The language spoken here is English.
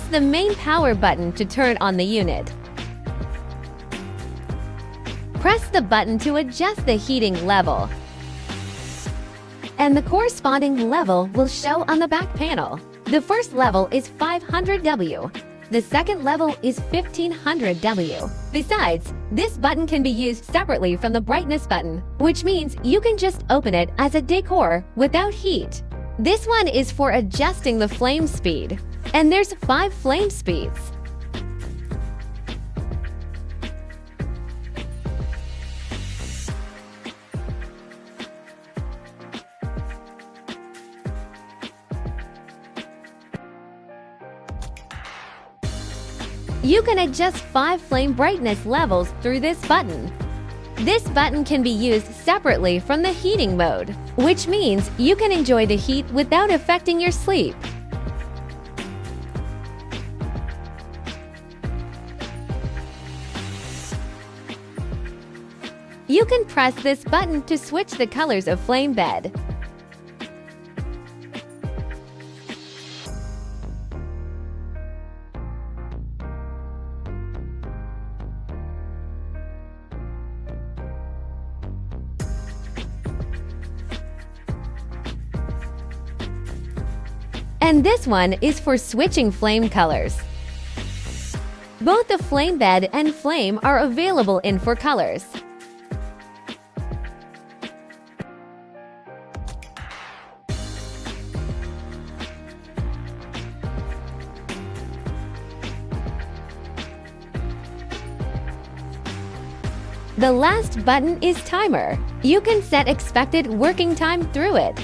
the main power button to turn on the unit. Press the button to adjust the heating level, and the corresponding level will show on the back panel. The first level is 500 W. The second level is 1500 W. Besides, this button can be used separately from the brightness button, which means you can just open it as a decor without heat. This one is for adjusting the flame speed, and there's 5 flame speeds. You can adjust 5 flame brightness levels through this button. This button can be used separately from the heating mode, which means you can enjoy the heat without affecting your sleep. You can press this button to switch the colors of flame bed. And this one is for switching flame colors. Both the flame bed and flame are available in 4 colors. The last button is timer. You can set expected working time through it.